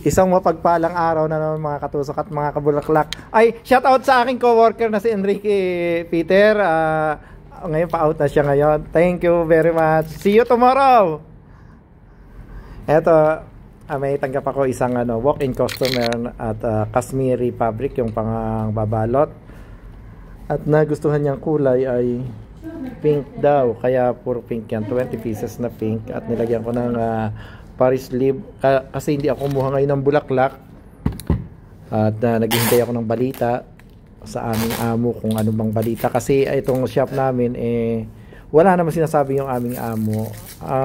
Isang mapagpalang araw na naman mga katusok at mga kabulaklak. Ay, shout out sa aking coworker na si Enrique Peter. Ngayon pa-out na siya ngayon. Thank you very much. See you tomorrow. Eto, may tanggap ako isang walk-in customer at Kashmiri fabric yung pangbabalot. At nagustuhan niyang kulay ay pink daw. Kaya puro pink yan. 20 pieces na pink. At nilagyan ko ng Paris leaf kasi hindi ako kumuha ngayon ng bulaklak at naghihintay ako ng balita sa aming amo kung ano bang balita kasi itong shop namin wala naman sinasabi yung aming amo.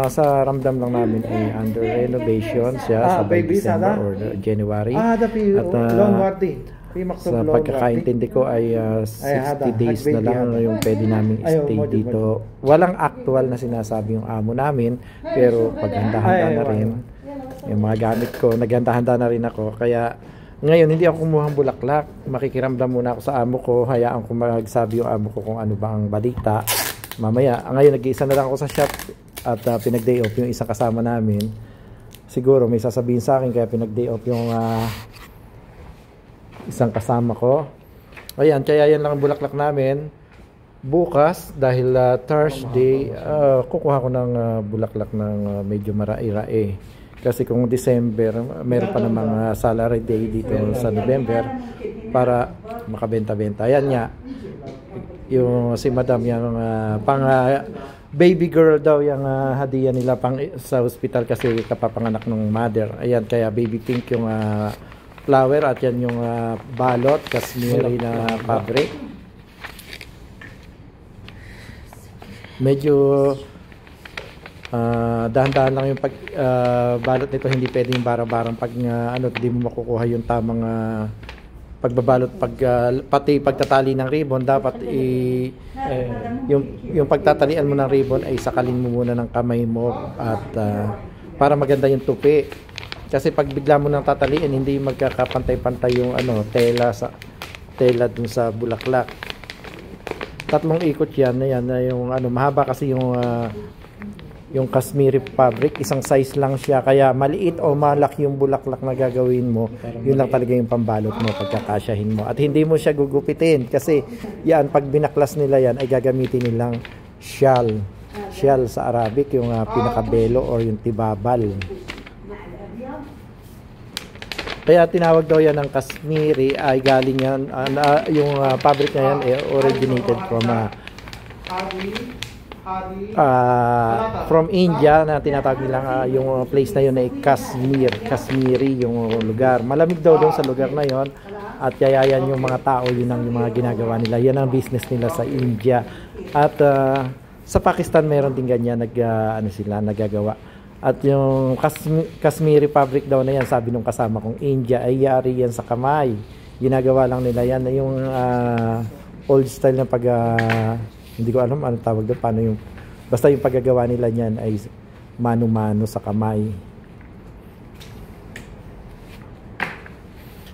Sa ramdam lang namin under renovation siya sa December or January at sa pagkakaintindi ko ay 60 days na lang yung pwede namin stay dito. Walang actual na sinasabi yung amo namin pero paghanda-handa na rin yung mga gamit ko, naghanda-handa na rin ako. Kaya ngayon hindi ako kumuha ng bulaklak, makikiramdam muna ako sa amo ko, hayaan ko magsabi yung amo ko kung ano ba ang balita mamaya. Ngayon nag-iisa na lang ako sa shop at pinag-day off yung isang kasama namin. Siguro may sasabihin sa akin kaya pinag-day off yung isang kasama ko. Ayan, kaya yan lang ang bulaklak namin. Bukas, dahil Thursday, kukuha ko ng bulaklak ng medyo marai-rai. Kasi kung December, meron pa namang salary day dito sa November para makabenta-benta. Ayan nga, yung si Madam, yung pang baby girl daw yung hadiah nila pang sa hospital kasi kapapanganak ng mother. Ayan, kaya baby pink yung flower at yan yung balot, Kashmiri na fabric. Medyo dahan-dahan lang yung balot nito, hindi pwedeng bara-barang pag hindi mo makukuha yung tamang pagbabalot, pati pagtatali ng ribbon dapat yung pagtatalian mo ng ribbon ay sakalin mo muna ng kamay mo at para maganda yung tupi. Kasi pag bigla mo nang tataliin, hindi magkakapantay-pantay yung tela dun sa bulaklak. 3 ikot yan na yung mahaba kasi yung Kashmiri fabric, isang size lang siya. Kaya maliit o malaki yung bulaklak na gagawin mo, yun lang talaga yung pambalot mo, pagkakasyahin mo. At hindi mo siya gugupitin kasi yan, pag binaklas nila yan, ay gagamitin nilang shawl. Shawl sa Arabic, yung pinakabelo or yung tibabal. Kaya tinawag daw yan ng Kashmiri ay galing yan, yung fabric na yan originated from India na tinatawag nilang yung place na yun ay Kashmiri yung lugar. Malamig daw doon sa lugar na yon at yayayan yung mga tao, yun ang yung mga ginagawa nila. Yan ang business nila sa India. At sa Pakistan meron din ganyan nagagawa. At yung Kashmiri fabric daw na yan, sabi nung kasama kong India, ay yari yan sa kamay. Ginagawa lang nila yan. Yung old style na hindi ko alam ano tawag doon, paano yung, basta yung paggagawa nila yan ay mano-mano sa kamay.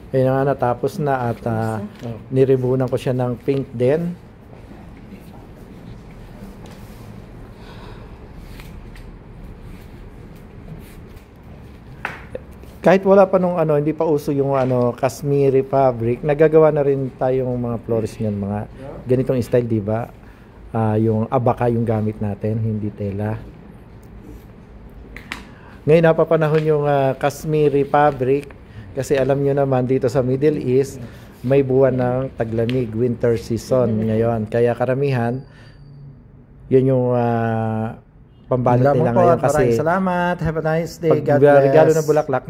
Ayun nga, natapos na at niribunan ko siya ng pink din. Kahit wala pa nung hindi pa uso yung Kashmiri fabric, nagagawa na rin tayong mga flores niyan, mga ganitong style, di ba? Yung abaka yung gamit natin, hindi tela. Ngayon napapanahon yung Kashmiri fabric kasi alam nyo naman dito sa Middle East may buwan ng taglamig, winter season ngayon. Kaya karamihan yun yung pambalot nila ngayon kasi salamat, have a nice day, God bless. Regalo ng bulaklak